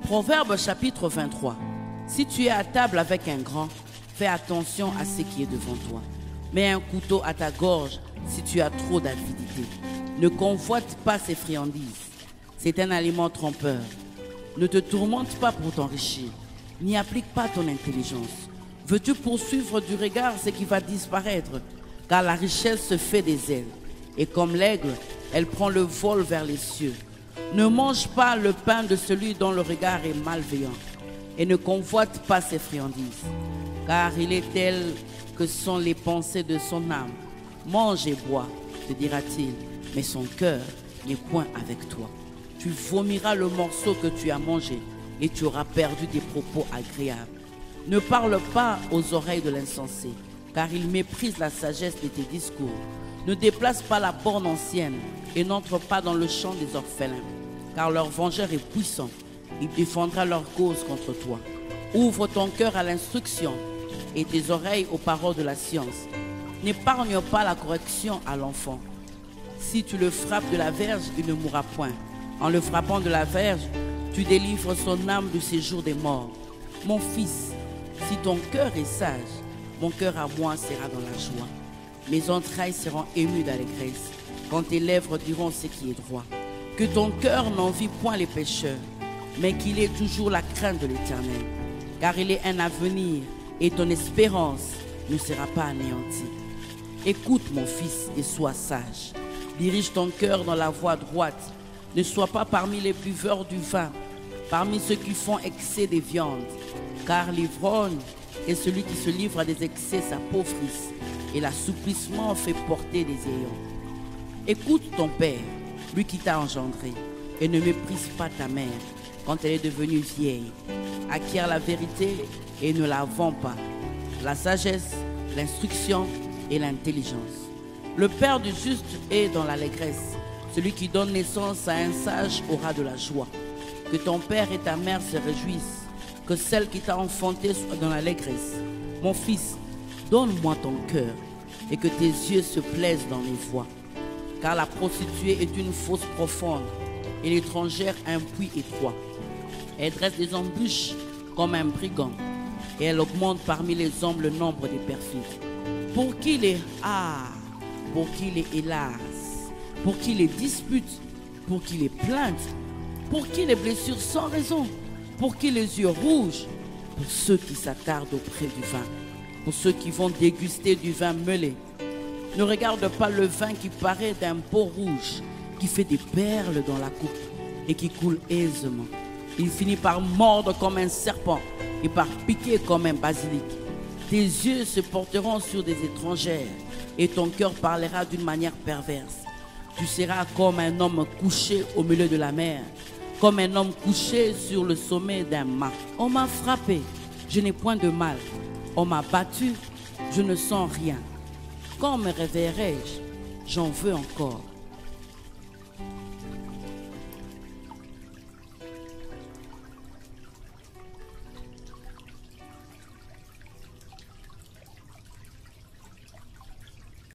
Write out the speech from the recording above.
Proverbe chapitre 23. Si tu es à table avec un grand, fais attention à ce qui est devant toi. Mets un couteau à ta gorge si tu as trop d'avidité. Ne convoite pas ses friandises. C'est un aliment trompeur. Ne te tourmente pas pour t'enrichir. N'y applique pas ton intelligence. Veux-tu poursuivre du regard ce qui va disparaître? Car la richesse se fait des ailes. Et comme l'aigle, elle prend le vol vers les cieux. Ne mange pas le pain de celui dont le regard est malveillant. Et ne convoite pas ses friandises. Car il est tel que sont les pensées de son âme. Mange et bois, te dira-t-il, mais son cœur n'est point avec toi. Tu vomiras le morceau que tu as mangé et tu auras perdu des propos agréables. Ne parle pas aux oreilles de l'insensé, car il méprise la sagesse de tes discours. Ne déplace pas la borne ancienne et n'entre pas dans le champ des orphelins, car leur vengeur est puissant. Il défendra leur cause contre toi. Ouvre ton cœur à l'instruction et tes oreilles aux paroles de la science. N'épargne pas la correction à l'enfant. Si tu le frappes de la verge, il ne mourra point. En le frappant de la verge, tu délivres son âme du séjour des morts. Mon fils, si ton cœur est sage, mon cœur à moi sera dans la joie. Mes entrailles seront émues d'allégresse quand tes lèvres diront ce qui est droit. Que ton cœur n'envie point les pécheurs, mais qu'il ait toujours la crainte de l'Éternel. Car il est un avenir et ton espérance ne sera pas anéantie. Écoute mon fils et sois sage. Dirige ton cœur dans la voie droite. Ne sois pas parmi les buveurs du vin, parmi ceux qui font excès des viandes. Car l'ivrogne est celui qui se livre à des excès s'appauvrisse, et l'assouplissement fait porter des ayants. Écoute ton père, lui qui t'a engendré, et ne méprise pas ta mère quand elle est devenue vieille. Acquiert la vérité et ne la vends pas. La sagesse, l'instruction et l'intelligence. Le père du juste est dans l'allégresse. Celui qui donne naissance à un sage aura de la joie. Que ton père et ta mère se réjouissent. Que celle qui t'a enfanté soit dans l'allégresse. Mon fils, donne-moi ton cœur et que tes yeux se plaisent dans mes voies. Car la prostituée est une fosse profonde et l'étrangère un puits étroit. Elle dresse des embûches comme un brigand et elle augmente parmi les hommes le nombre des perfides. Pour qui les pour qui les hélas, pour qui les disputes, pour qui les plaintes, pour qui les blessures sans raison, pour qui les yeux rouges, pour ceux qui s'attardent auprès du vin, pour ceux qui vont déguster du vin meulé. Ne regarde pas le vin qui paraît d'un pot rouge, qui fait des perles dans la coupe et qui coule aisément. Il finit par mordre comme un serpent et par piquer comme un basilic. Tes yeux se porteront sur des étrangères et ton cœur parlera d'une manière perverse. Tu seras comme un homme couché au milieu de la mer, comme un homme couché sur le sommet d'un mât. On m'a frappé, je n'ai point de mal. On m'a battu, je ne sens rien. Quand me réveillerai-je? J'en veux encore.